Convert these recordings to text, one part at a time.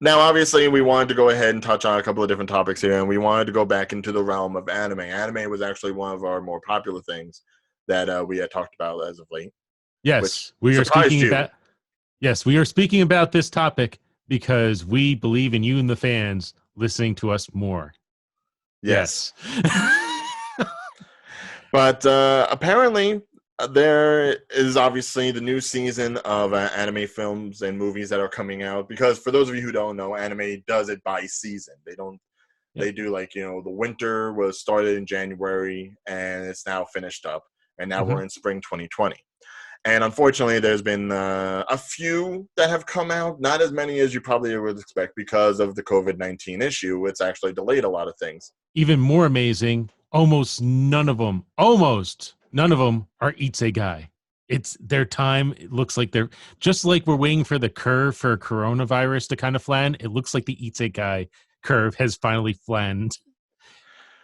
Now, obviously, we wanted to go ahead and touch on a couple of different topics here, and we wanted to go back into the realm of anime. Anime was actually one of our more popular things that we had talked about as of late, which Yes, we are surprised speaking you. about. Yes, we are speaking about this topic because we believe in you and the fans listening to us more. Yes. Yes. But apparently, there is obviously the new season of anime films and movies that are coming out. Because for those of you who don't know, anime does it by season. They don't. Yep. They do like the winter was started in January and it's now finished up, and now we're in spring 2020. And unfortunately, there's been a few that have come out, not as many as you probably would expect because of the COVID-19 issue. It's actually delayed a lot of things. Even more amazing, almost none of them are Isekai. It's their time. It looks like they're just like we're waiting for the curve for coronavirus to kind of flatten. It looks like the Isekai curve has finally flattened.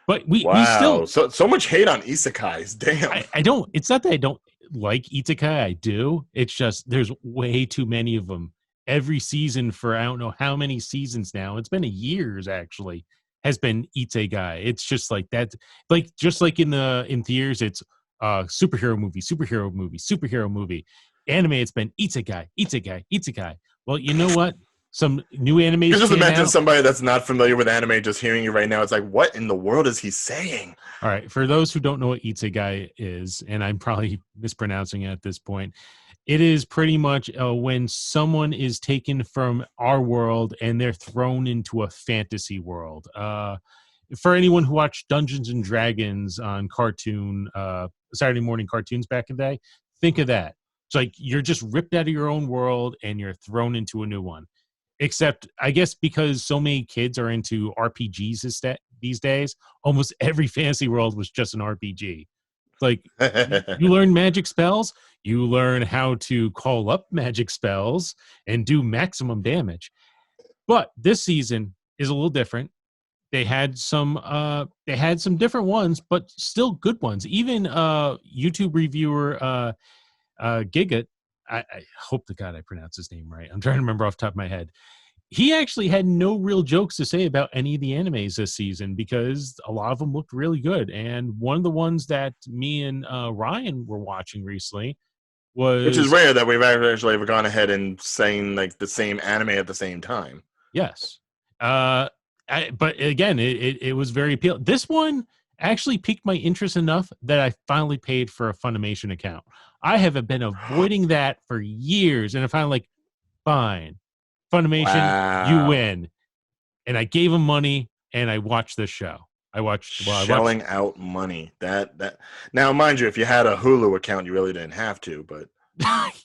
But we Wow, still so much hate on isekais. Damn. I don't. It's not that I don't like Isekai. I do. It's just there's way too many of them. Every season for I don't know how many seasons now. It's been a years actually. Has been Isekai. It's just like that. Like just like in theaters, it's superhero movie, superhero movie, superhero movie. Anime, it's been Isekai, Isekai, Isekai. Well, you know what? Some new You animes just came imagine out. somebody that's not familiar with anime just hearing you right now. It's like, what in the world is he saying? All right. For those who don't know what Isekai is, and I'm probably mispronouncing it at this point, it is pretty much when someone is taken from our world and they're thrown into a fantasy world. For anyone who watched Dungeons and Dragons on Saturday morning cartoons back in the day, think of that. It's like you're just ripped out of your own world and you're thrown into a new one. Except, I guess, because so many kids are into RPGs these days, almost every fantasy world was just an RPG. Like you learn magic spells, you learn how to call up magic spells and do maximum damage. But this season is a little different. They had some different ones, but still good ones. Even YouTube reviewer Giga, I hope to God I pronounce his name right. I'm trying to remember off the top of my head. He actually had no real jokes to say about any of the animes this season because a lot of them looked really good. And one of the ones that me and Ryan were watching recently Which is was rare that we've actually ever gone ahead and saying like the same anime at the same time. yes. But again, it was very appealing. This one actually piqued my interest enough that I finally paid for a Funimation account. I have been avoiding that for years, and I finally like, fine, Funimation, you Wow. win. And I gave him money, and I watched this show. I watched. Shelling out money. That now, mind you, if you had a Hulu account, you really didn't have to, but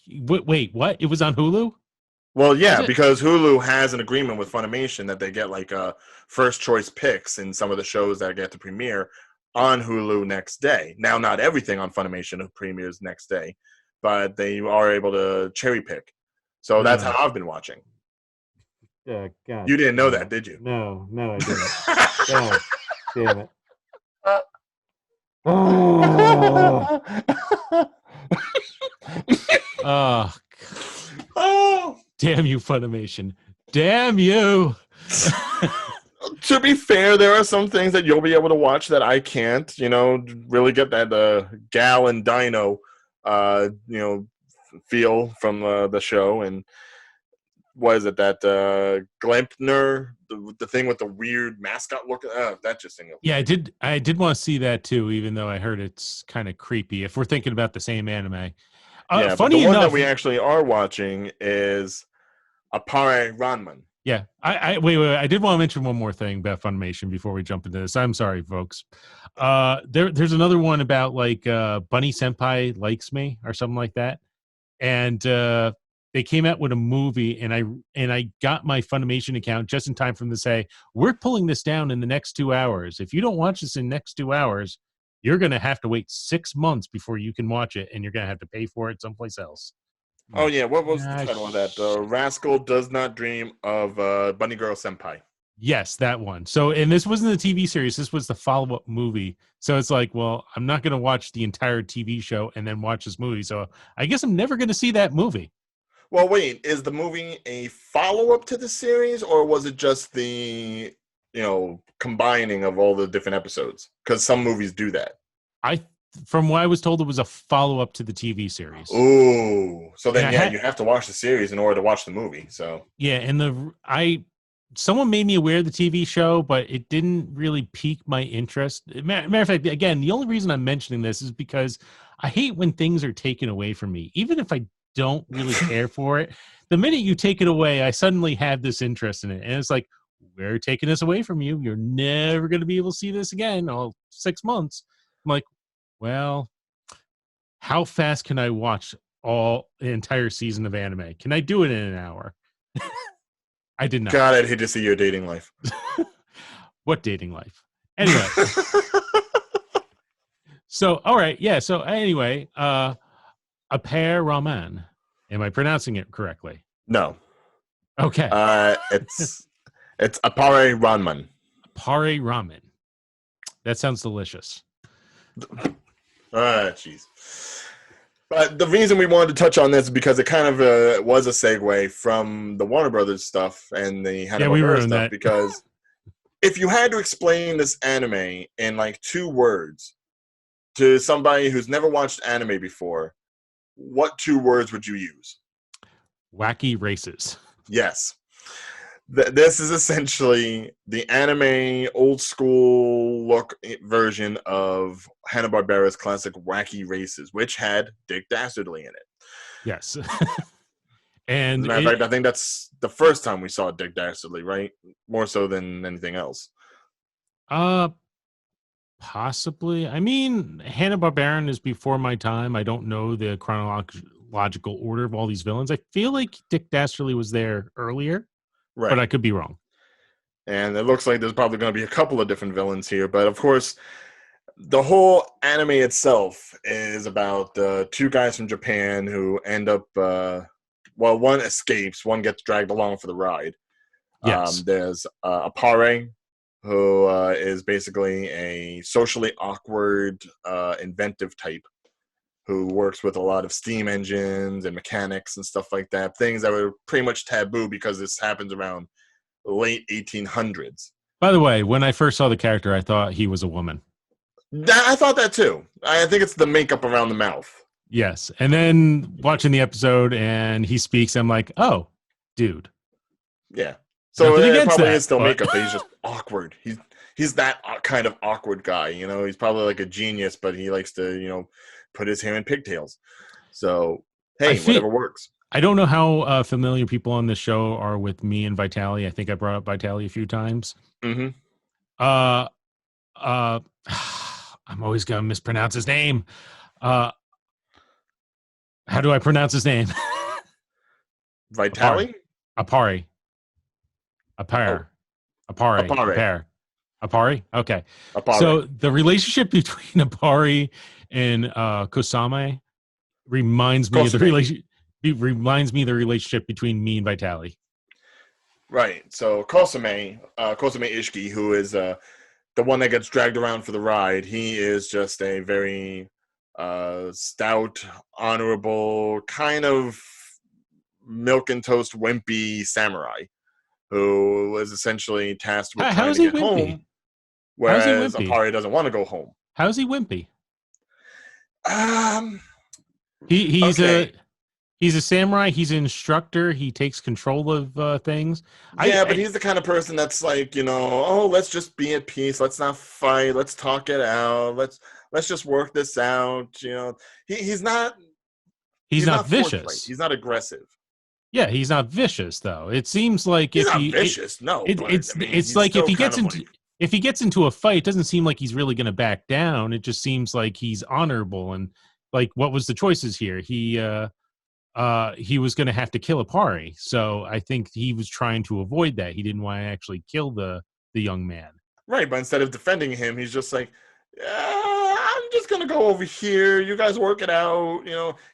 Wait, what? It was on Hulu? well, Was yeah, it? because Hulu has an agreement with Funimation that they get like first choice picks in some of the shows that get to premiere on Hulu next day. Now, not everything on Funimation premieres next day, but they are able to cherry pick. So that's how I've been watching. God, You didn't know that, did you? no, I didn't. God damn it. Oh, oh, Oh. damn you, Funimation. Damn you. To be fair, there are some things that you'll be able to watch that I can't. Really get that Gal and Dino, feel from the show. And what is it? That Glempner, the thing with the weird mascot look. That just thing. Yeah, I did want to see that too, even though I heard it's kind of creepy. If we're thinking about the same anime, Yeah, but the funny one that enough, we actually are watching is Appare Ranman. yeah. I wait. I did want to mention one more thing about Funimation before we jump into this. I'm sorry, folks. There's another one about like Bunny Senpai likes me or something like that, and they came out with a movie, and I got my Funimation account just in time for them to say we're pulling this down in the next 2 hours. If you don't watch this in the next 2 hours, you're going to have to wait 6 months before you can watch it, and you're going to have to pay for it someplace else. Oh yeah, what was the title of that? Rascal Does Not Dream of Bunny Girl Senpai. Yes, that one. So, and this wasn't the TV series. This was the follow-up movie. So it's like, well, I'm not going to watch the entire TV show and then watch this movie. So I guess I'm never going to see that movie. Well, wait, is the movie a follow-up to the series, or was it just the, combining of all the different episodes? Because some movies do that. I, from what I was told, it was a follow up to the TV series. Ooh, so And then yeah, you have to watch the series in order to watch the movie. So and someone made me aware of the TV show, but it didn't really pique my interest. Matter of fact, again, the only reason I'm mentioning this is because I hate when things are taken away from me, even if I don't really care for it. The minute you take it away, I suddenly have this interest in it, and it's like, we're taking this away from you. You're never going to be able to see this again. All 6 months. I'm like, well, how fast can I watch all the entire season of anime? Can I do it in an hour? I did not. God, I'd hate to see your dating life. What dating life? Anyway. So, all right. Yeah. So, anyway, a pair ramen. Am I pronouncing it correctly? No. Okay. It's appare ramen. Appare ramen. That sounds delicious. Jeez. But the reason we wanted to touch on this is because it kind of was a segue from the Warner Brothers stuff and the Hanna-Barbera stuff. That. Because if you had to explain this anime in like 2 words to somebody who's never watched anime before, what 2 words would you use? Wacky races. Yes. This is essentially the anime old school look version of Hanna-Barbera's classic Wacky Races, which had Dick Dastardly in it. Yes. And as a matter of fact, I think that's the first time we saw Dick Dastardly, right? More so than anything else. Possibly. I mean, Hanna-Barbera is before my time. I don't know the chronological order of all these villains. I feel like Dick Dastardly was there earlier, right, but I could be wrong. And it looks like there's probably going to be a couple of different villains here. But of course, the whole anime itself is about 2 guys from Japan who end up, one escapes, one gets dragged along for the ride. Yes. There's Appare, who is basically a socially awkward, inventive type who works with a lot of steam engines and mechanics and stuff like that, things that were pretty much taboo because this happens around the late 1800s. By the way, when I first saw the character, I thought he was a woman. I thought that too. I think it's the makeup around the mouth. Yes. And then watching the episode and he speaks, I'm like, oh, dude. Yeah. So it probably is still but... makeup, but he's just awkward. He's that kind of awkward guy. He's probably like a genius, but he likes to, put his hair in pigtails. So, hey, whatever works. I don't know how familiar people on this show are with me and Vitali. I think I brought up Vitali a few times. Mm-hmm. I'm always going to mispronounce his name. How do I pronounce his name? Vitali? Appare. Appare. Okay. Appare. So the relationship between Appare and Kosame reminds me of the relationship. It reminds me of the relationship between me and Vitali. Right. So Kosame Ishiki, who is the one that gets dragged around for the ride, he is just a very stout, honorable, kind of milk and toast wimpy samurai who was essentially tasked with trying to get home, whereas Appare doesn't want to go home. How's he wimpy? He's a samurai. He's an instructor. He takes control of things. Yeah, but he's the kind of person that's like, let's just be at peace. Let's not fight. Let's talk it out. Let's just work this out. He's not. He's not vicious. Forthright. He's not aggressive. Yeah, he's not vicious though. It seems like he's not vicious. No, it's like if he gets into a fight, it doesn't seem like he's really going to back down. It just seems like he's honorable and like what was the choices here? He was going to have to kill Appare, so I think he was trying to avoid that. He didn't want to actually kill the young man. Right, but instead of defending him, he's just like, I'm just gonna go over here. You guys work it out.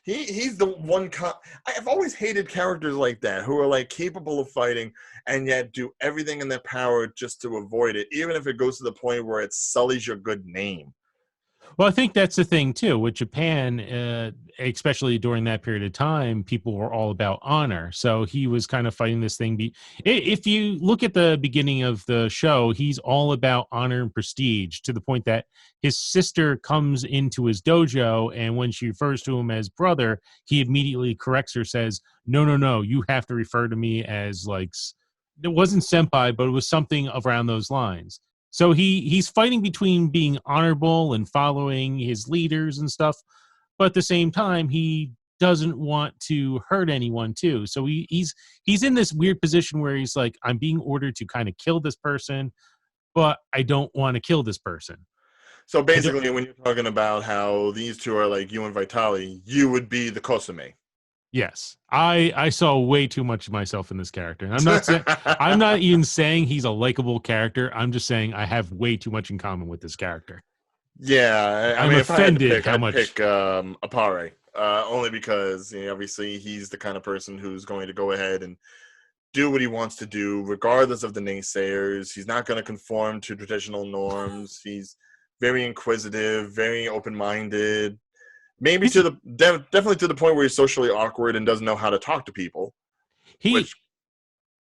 He's the one. I've always hated characters like that who are like capable of fighting and yet do everything in their power just to avoid it, even if it goes to the point where it sullies your good name. Well, I think that's the thing too. With Japan, especially during that period of time, people were all about honor. So he was kind of fighting this thing. If you look at the beginning of the show, he's all about honor and prestige to the point that his sister comes into his dojo, and when she refers to him as brother, he immediately corrects her, says, "No, no, no, you have to refer to me as like." It wasn't senpai, but it was something around those lines. So he's fighting between being honorable and following his leaders and stuff, but at the same time he doesn't want to hurt anyone too. So he's in this weird position where he's like, I'm being ordered to kind of kill this person, but I don't want to kill this person. So I don't. basically, when you're talking about how these two are like you and Vitali, you would be the Kosume. Yes, I saw way too much of myself in this character. And I'm not even saying he's a likable character. I'm just saying I have way too much in common with this character. Yeah, I I'm mean, if I had to offended pick, how I'd much. pick Apare. Only because obviously he's the kind of person who's going to go ahead and do what he wants to do, regardless of the naysayers. He's not going to conform to traditional norms. He's very inquisitive, very open-minded. Maybe He's definitely to the point where he's socially awkward and doesn't know how to talk to people. he Which,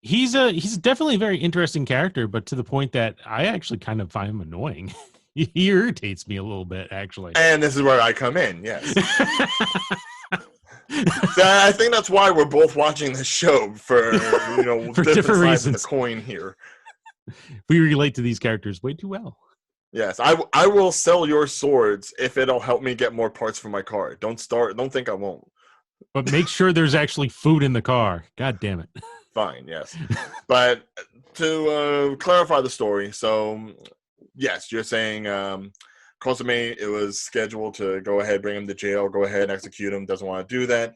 he's definitely a very interesting character, but to the point that I actually kind of find him annoying. He irritates me a little bit, actually. and this is where I come in. Yes, so I think that's why we're both watching this show for For different different sides of the reasons. coin here. We relate to these characters way too well. Yes, I will sell your swords if it'll help me get more parts for my car. Don't think I won't. But make sure there's actually food in the car. God damn it. Fine, yes. But to clarify the story, so yes, you're saying Kosume, it was scheduled to go ahead, bring him to jail, go ahead, execute him, doesn't want to do that.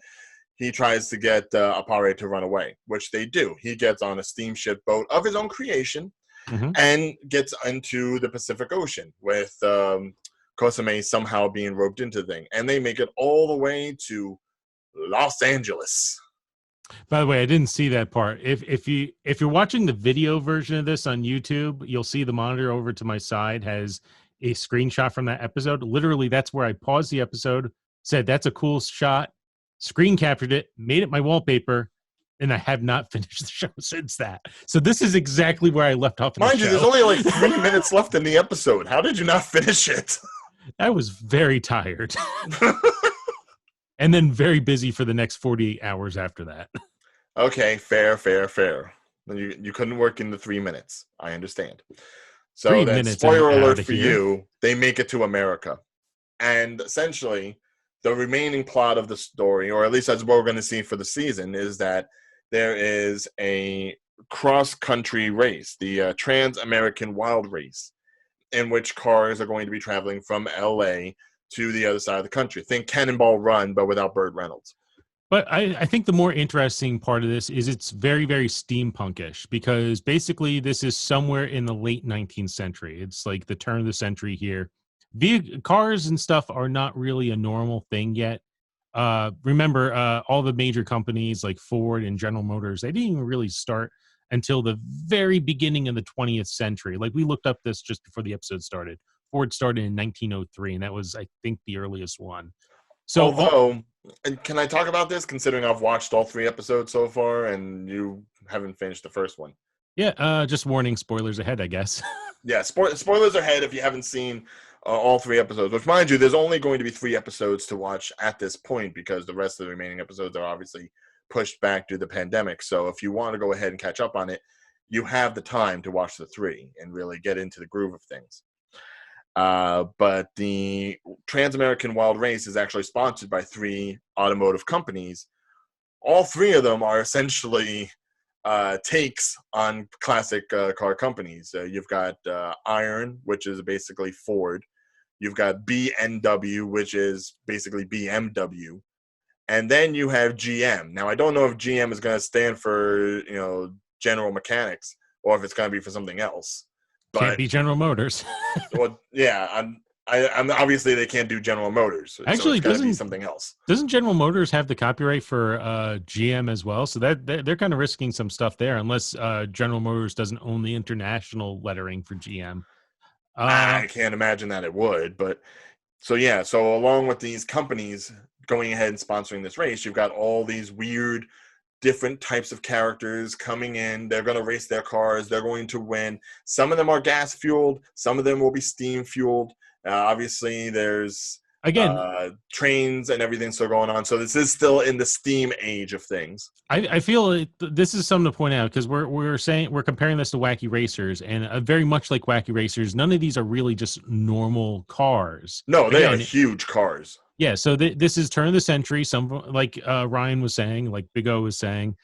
He tries to get Apare to run away, which they do. He gets on a steamship boat of his own creation Mm-hmm. and gets into the Pacific Ocean with Kosume somehow being roped into the thing. And they make it all the way to Los Angeles. By the way, I didn't see that part. If you're watching the video version of this on YouTube, you'll see the monitor over to my side has a screenshot from that episode. Literally, that's where I paused the episode, said that's a cool shot, screen captured it, made it my wallpaper, and I have not finished the show since that. So this is exactly where I left off in the Mind you, there's show. only like 3 minutes left in the episode. How did you not finish it? I was very tired. And then very busy for the next 48 hours after that. Okay, fair. You couldn't work in the 3 minutes. I understand. So Three then, minutes and I'm spoiler out alert of for here. you, they make it to America. And essentially, the remaining plot of the story, or at least that's what we're going to see for the season, is that there is a cross-country race, the Trans-American Wild Race, in which cars are going to be traveling from LA to the other side of the country. Think Cannonball Run, but without Burt Reynolds. But I think the more interesting part of this is it's very, very steampunkish because basically this is somewhere in the late 19th century. It's like the turn of the century here. Cars and stuff are not really a normal thing yet. Remember, all the major companies like Ford and General Motors, they didn't even really start until the very beginning of the 20th century. Like we looked up this just before the episode started. Ford started in 1903, and that was, I think, the earliest one. So Although, and can I talk about this, considering I've watched all 3 episodes so far, and you haven't finished the first one? yeah, just warning, spoilers ahead, I guess. Yeah, spoilers ahead if you haven't seen all 3 episodes. Which, mind you, there's only going to be 3 episodes to watch at this point because the rest of the remaining episodes are obviously pushed back due to the pandemic. So if you want to go ahead and catch up on it, you have the time to watch the 3 and really get into the groove of things. But the Trans-American Wild Race is actually sponsored by 3 automotive companies. All 3 of them are essentially takes on classic car companies. You've got Iron, which is basically Ford. You've got BMW, which is basically BMW. And then you have GM. Now, I don't know if GM is going to stand for, General Mechanics or if it's going to be for something else. Can't But be General Motors. well, yeah, I'm obviously they can't do General Motors, so Actually, it's got to be something else. doesn't General Motors have the copyright for GM as well? So that they're kind of risking some stuff there, unless General Motors doesn't own the international lettering for GM. I can't imagine that it would, but So yeah, so along with these companies going ahead and sponsoring this race, you've got all these weird different types of characters coming in. They're going to race their cars. They're going to win. Some of them are gas fueled. Some of them will be steam fueled. Obviously, there's Again, trains and everything still going on. So this is still in the steam age of things. I feel this is something to point out because we're comparing this to Wacky Racers, and very much like Wacky Racers, none of these are really just normal cars. No, they are Again, huge cars. yeah. So this is turn of the century. Some like Ryan was saying, like Big O was saying,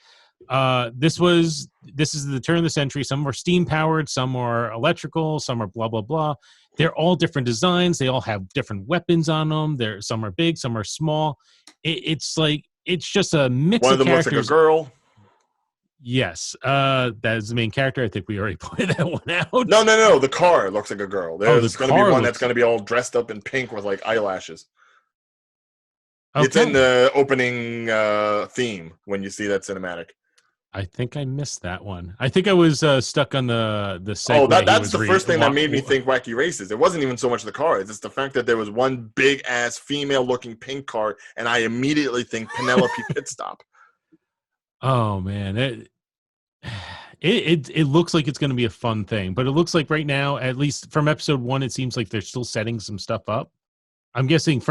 this is the turn of the century. Some are steam powered, some are electrical, some are blah blah blah. They're all different designs. They all have different weapons on them. Some are big, some are small. It's like it's just a mix One of of them characters. looks like a girl. Yes, that is the main character. I think we already pointed that one out. No. The car looks like a girl. There's going to be one that's looks... going to be all dressed up in pink with like eyelashes. Okay. It's in the opening theme when you see that cinematic. I think I missed that one. I think I was stuck on the segue. Oh, that's the first thing that made me think Wacky Races. It wasn't even so much the cars. It's the fact that there was one big-ass female-looking pink car, and I immediately think Penelope Pitstop. Oh, man. It looks like it's going to be a fun thing, but it looks like right now, at least from episode 1, it seems like they're still setting some stuff up. I'm guessing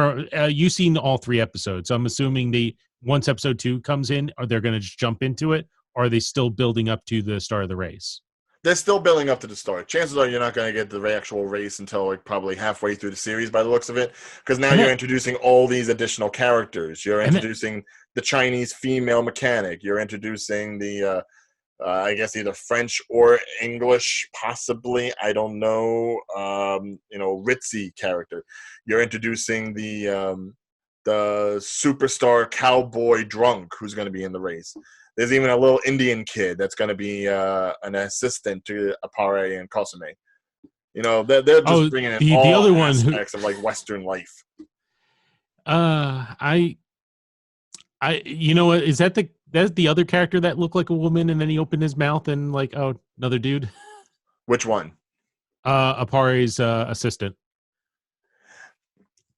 you've seen all 3 episodes, so I'm assuming once episode 2 comes in, are they going to just jump into it? Or are they still building up to the start of the race? They're still building up to the start. Chances are you're not going to get the actual race until like probably halfway through the series by the looks of it, because now you're introducing all these additional characters. You're introducing the Chinese female mechanic. You're introducing the, I guess, either French or English, possibly. I don't know. Ritzy character. You're introducing the superstar cowboy drunk who's going to be in the race. There's even a little Indian kid that's going to be an assistant to Apare and Kosume. They're just bringing in all the other aspects of like Western life. Is that's the other character that looked like a woman and then he opened his mouth and like, oh, another dude? Which one? Apare's assistant.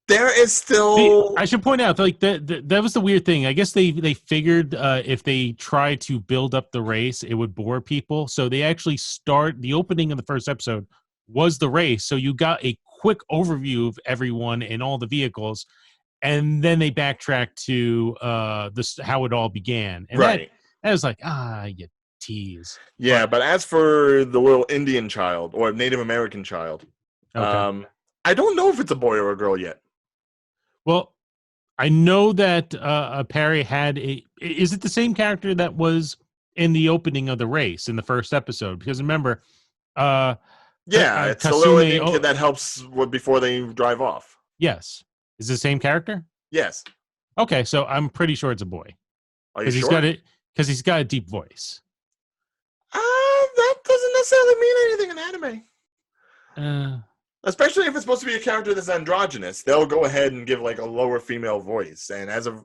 There is still... I should point out, like that was the weird thing. I guess they figured if they try to build up the race, it would bore people. So they actually the opening of the first episode was the race. So you got a quick overview of everyone and all the vehicles, and then they backtracked to how it all began. And right. That was like, you tease. Yeah, but as for the little Indian child or Native American child, okay. I don't know if it's a boy or a girl yet. Well, I know that Perry had is it the same character that was in the opening of the race in the first episode? Because remember, it's the little Indian kid that helps before they drive off. Yes. Is it the same character? Yes. Okay, so I'm pretty sure it's a boy. Are you sure? Because he's got a deep voice. That doesn't necessarily mean anything in anime. Especially if it's supposed to be a character that's androgynous, they'll go ahead and give like a lower female voice. And as of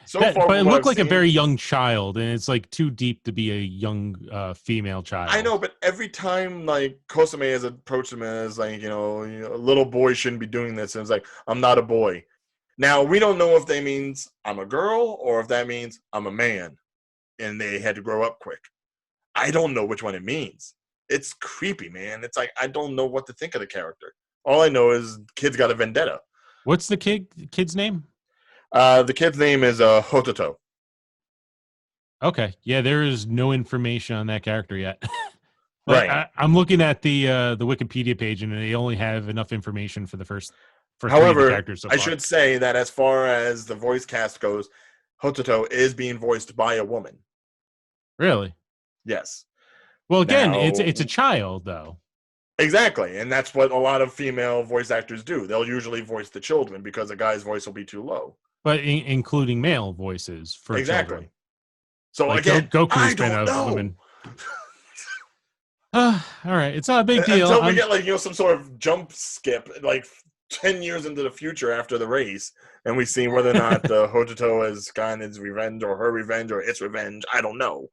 far, but it looked like a very young child, and it's like too deep to be a young female child. I know, but every time like Kosume has approached him as like a little boy shouldn't be doing this, and it's like I'm not a boy. Now we don't know if that means I'm a girl or if that means I'm a man, and they had to grow up quick. I don't know which one it means. It's creepy, man. It's like I don't know what to think of the character. All I know is kid's got a vendetta. What's the kid's name? The kid's name is Hototo. Okay. Yeah, there is no information on that character yet. Right. I'm looking at the Wikipedia page, and they only have enough information for However, 3 characters so far. I should say that as far as the voice cast goes, Hototo is being voiced by a woman. Really? Yes. Well, again, it's a child, though. Exactly, and that's what a lot of female voice actors do. They'll usually voice the children because a guy's voice will be too low. But including male voices for children. So like again, Goku's been a woman. All right, it's not a big deal. Until we get like some sort of jump skip, like 10 years into the future after the race, and we see whether or not Hototo has gotten his revenge or her revenge or its revenge. I don't know.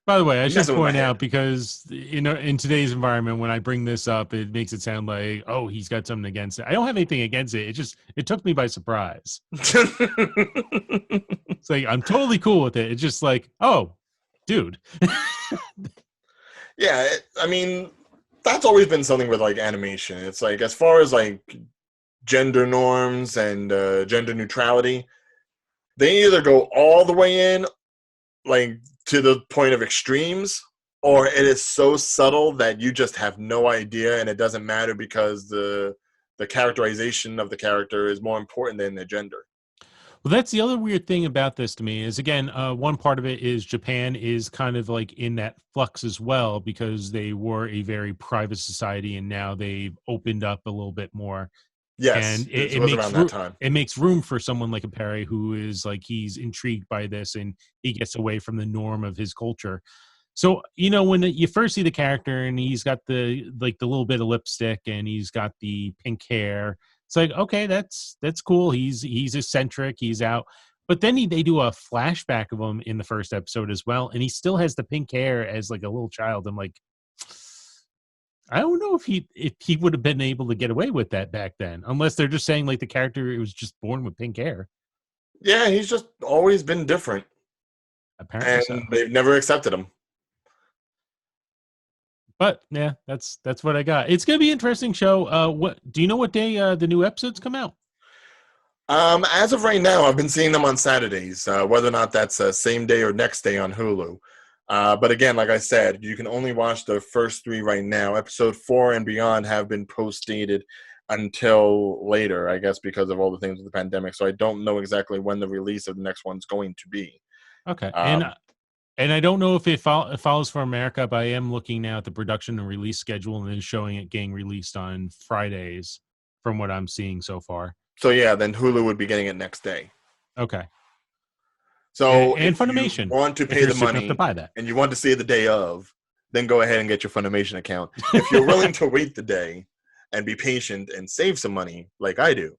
By the way, I should messing with my point head. out because in today's environment, when I bring this up, it makes it sound like, oh, he's got something against it. I don't have anything against it. It took me by surprise. It's like I'm totally cool with it. It's just like, oh, dude. Yeah, I mean, that's always been something with like animation. It's like as far as like gender norms and gender neutrality, they either go all the way in, like to the point of extremes, or it is so subtle that you just have no idea, and it doesn't matter because the characterization of the character is more important than their gender. Well, that's the other weird thing about this to me is again, one part of it is Japan is kind of like in that flux as well because they were a very private society and now they've opened up a little bit more, and Yes, this was around that time. it makes room for someone like a Perry who is like he's intrigued by this and he gets away from the norm of his culture. So when you first see the character and he's got the little bit of lipstick and he's got the pink hair, it's like okay, that's cool. He's eccentric. He's out, but then they do a flashback of him in the first episode as well, and he still has the pink hair as like a little child. I'm like, I don't know if he would have been able to get away with that back then, unless they're just saying like the character was just born with pink hair. Yeah, he's just always been different, Apparently and so. they've never accepted him. But yeah, that's what I got. It's gonna be an interesting show. What do you know what day the new episodes come out? As of right now, I've been seeing them on Saturdays, whether or not that's same day or next day on Hulu. But again, like I said, you can only watch the first three right now. Episode 4 and beyond have been post-dated until later, I guess, because of all the things with the pandemic. So I don't know exactly when the release of the next one's going to be. Okay, Um, and I don't know if it follows for America, but I am looking now at the production and release schedule, and then showing it getting released on Fridays, from what I'm seeing so far. so yeah, then Hulu would be getting it next day. Okay, So and if you Funimation, want to if pay you're the sick enough to money buy that. and you want to see it the day of, then go ahead and get your Funimation account. If you're willing to wait the day and be patient and save some money, like I do,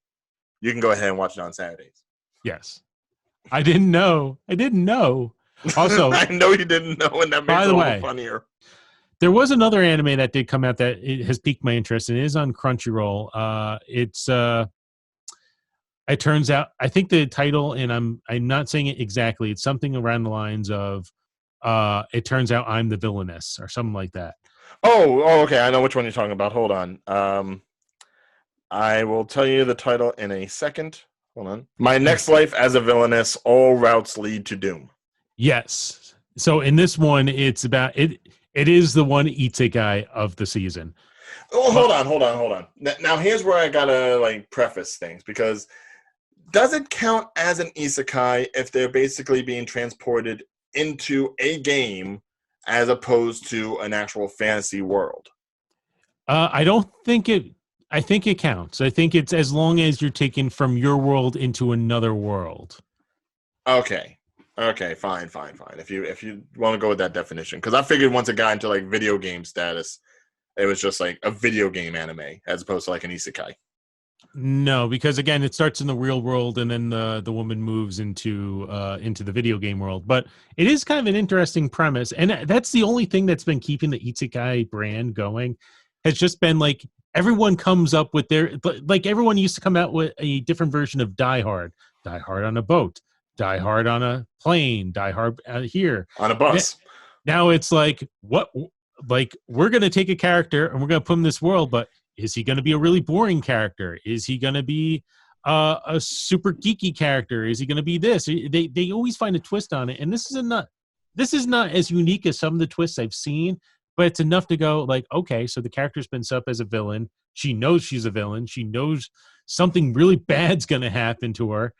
you can go ahead and watch it on Saturdays. Yes, I didn't know. I didn't know. Also, I know you didn't know, and that makes by it the all the way, funnier. there was another anime that did come out that it has piqued my interest, and it is on Crunchyroll. It turns out, I think the title, and I'm not saying it exactly. It's something around the lines of, it turns out I'm the villainess or something like that. Oh, okay. I know which one you're talking about. Hold on. I will tell you the title in a second. Hold on. My Next Life as a Villainess, All Routes Lead to Doom. Yes. So in this one, it's about it. It is the one isekai of the season. Oh, But hold on. Now, here's where I gotta like preface things because does it count as an isekai if they're basically being transported into a game as opposed to an actual fantasy world? I don't think it. I think it counts. I think it's as long as you're taken from your world into another world. Okay. Okay, fine. If you want to go with that definition, because I figured once it got into like video game status, it was just like a video game anime as opposed to like an isekai. No, because again, it starts in the real world, and then the woman moves into the video game world. But it is kind of an interesting premise, and that's the only thing that's been keeping the Isekai brand going. Has just been like everyone comes up with their like everyone used to come out with a different version of Die Hard on a boat, Die Hard on a plane, Die Hard here. On a bus. Now it's like what like we're gonna take a character and we're gonna put him in this world, but is he gonna be a really boring character? Is he gonna be a super geeky character? Is he gonna be this? They always find a twist on it, and this is not as unique as some of the twists I've seen, but it's enough to go like, okay, so the character's been set up as a villain. She knows she's a villain. She knows something really bad's gonna happen to her,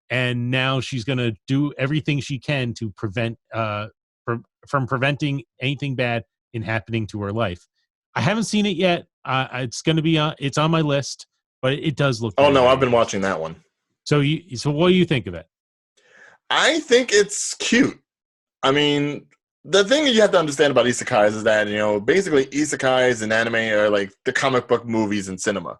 and now she's gonna do everything she can to prevent from preventing anything bad in happening to her life. I haven't seen it yet. It's going to be it's on my list, but it does look. Oh Very, no, very I've been watching that one. So what do you think of it? I think it's cute. I mean, the thing that you have to understand about isekais is that, basically isekais in anime are like the comic book movies in cinema.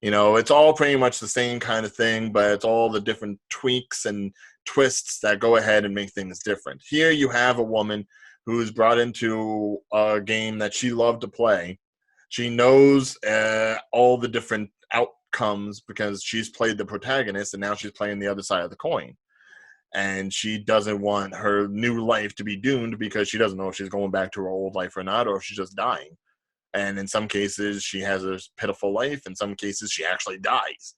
It's all pretty much the same kind of thing, but it's all the different tweaks and twists that go ahead and make things different. Here you have a woman who's brought into a game that she loved to play. She knows all the different outcomes because she's played the protagonist and now she's playing the other side of the coin. And she doesn't want her new life to be doomed because she doesn't know if she's going back to her old life or not, or if she's just dying. And in some cases, she has a pitiful life. In some cases, she actually dies.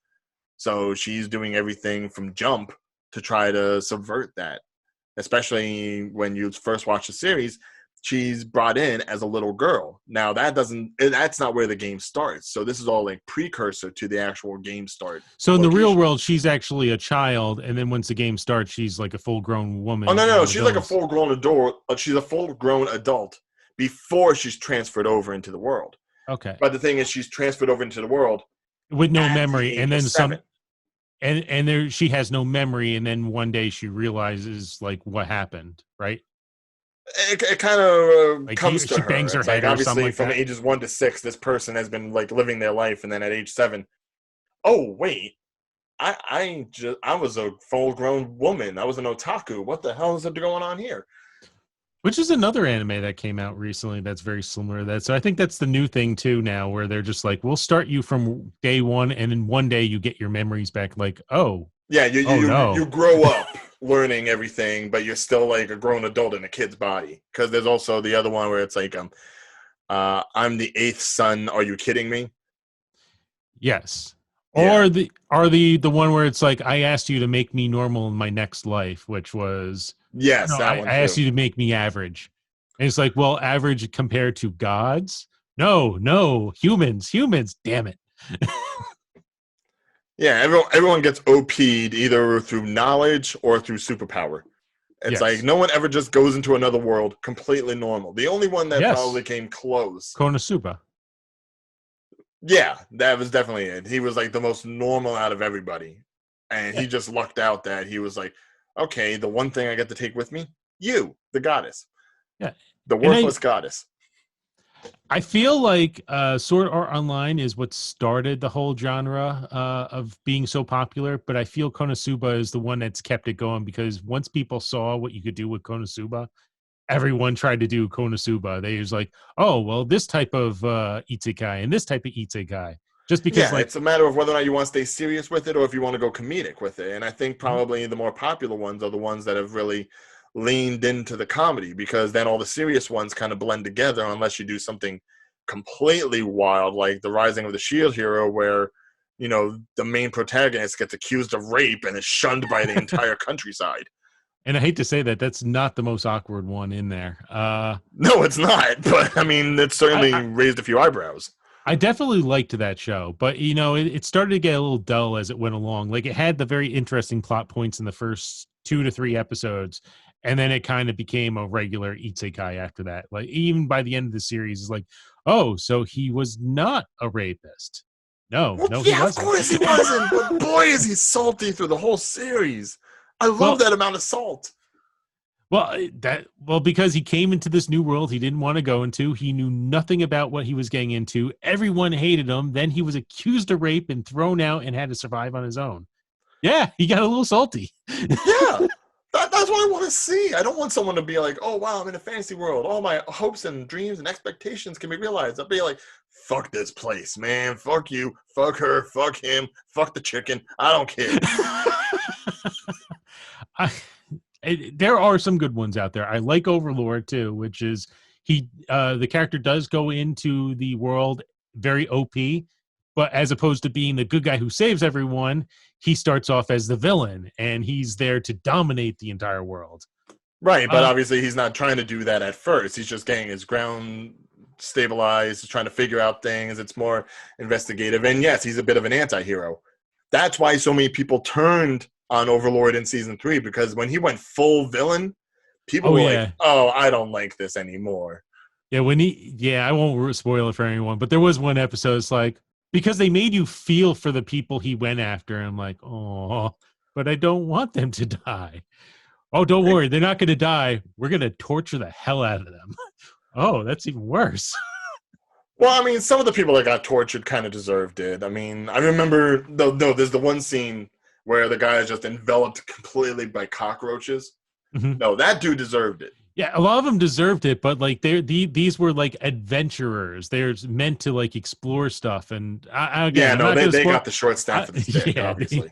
So she's doing everything from jump to try to subvert that. Especially when you first watch the series, she's brought in as a little girl. Now that's not where the game starts. So this is all like precursor to the actual game start. So in the real world, she's actually a child, and then once the game starts, she's like a full-grown woman. Oh no, she's like a full-grown adult. She's a full-grown adult before she's transferred over into the world. Okay. But the thing is, she's transferred over into the world with no memory, and then and there she has no memory, and then one day she realizes like what happened, right? It kind of like comes to her. She bangs her head, like, obviously like from ages 1 to 6, this person has been like living their life, and then at age 7, oh wait, I was a full-grown woman. I was an otaku. What the hell is going on here? Which is another anime that came out recently that's very similar to that. So I think that's the new thing too now, where they're just like, we'll start you from day one, and then one day you get your memories back. Like, oh, yeah, you grow up learning everything, but you're still like a grown adult in a kid's body. Because there's also the other one where it's like, I'm the 8th son. Are you kidding me? Yes. Yeah. Or the one where it's like, I asked you to make me normal in my next life, which was yes, no, that one. I asked you to make me average, and it's like, well, average compared to gods? No, humans. Damn it. Yeah, everyone gets OP'd either through knowledge or through superpower. It's like no one ever just goes into another world completely normal. The only one that probably came close, Konosuba. Yeah, that was definitely it. He was like the most normal out of everybody. And he just lucked out that he was like, okay, the one thing I get to take with me, you, the goddess. Yeah. The worthless goddess. I feel like Sword Art Online is what started the whole genre of being so popular, but I feel Konosuba is the one that's kept it going, because once people saw what you could do with Konosuba, everyone tried to do Konosuba. They was like, oh, well, this type of isekai and this type of isekai. Just because, it's a matter of whether or not you want to stay serious with it or if you want to go comedic with it. And I think probably the more popular ones are the ones that have really leaned into the comedy, because then all the serious ones kind of blend together unless you do something completely wild, like The Rising of the Shield Hero, where, you know, the main protagonist gets accused of rape and is shunned by the entire countryside. And I hate to say that, that's not the most awkward one in there. No, it's not. But, I mean, it certainly raised a few eyebrows. I definitely liked that show, but, you know, it started to get a little dull as it went along. Like, it had the very interesting plot points in the first 2 to 3 episodes, and then it kind of became a regular isekai after that. Like, even by the end of the series, it's like, oh, so he was not a rapist. No, he wasn't. Of course he wasn't. But boy, is he salty through the whole series. I love that amount of salt. Well, because he came into this new world he didn't want to go into. He knew nothing about what he was getting into. Everyone hated him. Then he was accused of rape and thrown out and had to survive on his own. Yeah, he got a little salty. Yeah. That's what I want to see. I don't want someone to be like, oh, wow, I'm in a fantasy world. All my hopes and dreams and expectations can be realized. I'll be like, fuck this place, man. Fuck you. Fuck her. Fuck him. Fuck the chicken. I don't care. There are some good ones out there. I like Overlord, too, which is the character does go into the world very OP, but as opposed to being the good guy who saves everyone, he starts off as the villain, and he's there to dominate the entire world. Right, but obviously he's not trying to do that at first. He's just getting his ground stabilized, trying to figure out things. It's more investigative. And yes, he's a bit of an anti-hero. That's why so many people turned on Overlord in season 3, because when he went full villain, people were like, oh, I don't like this anymore. Yeah, I won't spoil it for anyone, but there was one episode, it's like, because they made you feel for the people he went after. And I'm like, oh, but I don't want them to die. Oh, don't worry. They're not going to die. We're going to torture the hell out of them. Oh, that's even worse. Well, I mean, some of the people that got tortured kind of deserved it. I mean, I remember, there's the one scene where the guy is just enveloped completely by cockroaches. Mm-hmm. No, that dude deserved it. Yeah, a lot of them deserved it, but like these were like adventurers. They're meant to like explore stuff, and again, Yeah, I'm no, not going to they spoil. got the short staff of the stick, Yeah, obviously.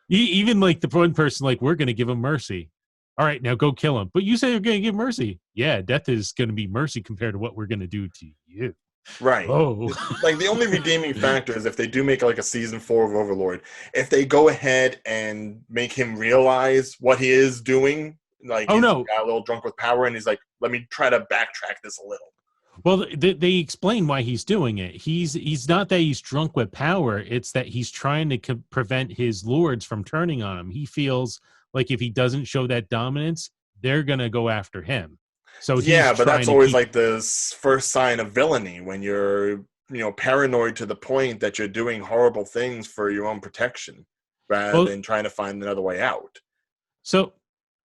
even like the one person, like we're going to give him mercy. All right, now go kill him. But you say you're going to give mercy. Yeah, death is going to be mercy compared to what we're going to do to you. Right. Oh, Like the only redeeming factor is if they do make like a season 4 of Overlord, if they go ahead and make him realize what he is doing, like oh he's no. got a little drunk with power, and he's like, let me try to backtrack this a little. Well, they explain why he's doing it. He's not that he's drunk with power. It's that he's trying to prevent his lords from turning on him. He feels like if he doesn't show that dominance, they're gonna go after him. So he's Yeah, but trying that's to always keep. like the first sign of villainy when you're, paranoid to the point that you're doing horrible things for your own protection rather Well, than trying to find another way out. so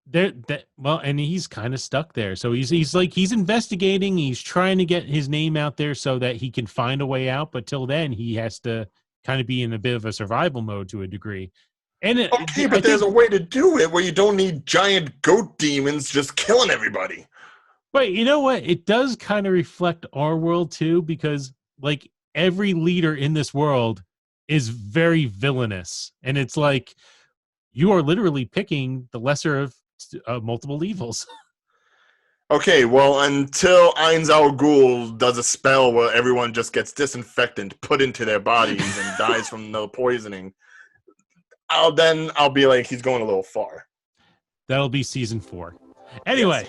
there that well, and he's kind of stuck there. So he's like he's investigating. He's trying to get his name out there so that he can find a way out. But till then, he has to kind of be in a bit of a survival mode to a degree. And Okay, I but there's think a way to do it where you don't need giant goat demons just killing everybody. But you know what? It does kind of reflect our world too, because like every leader in this world is very villainous, and it's like you are literally picking the lesser of multiple evils. Okay, well, until Ainz Al Ghul does a spell where everyone just gets disinfectant put into their bodies and dies from the poisoning, I'll be like, he's going a little far. That'll be season 4. Yes. Anyway,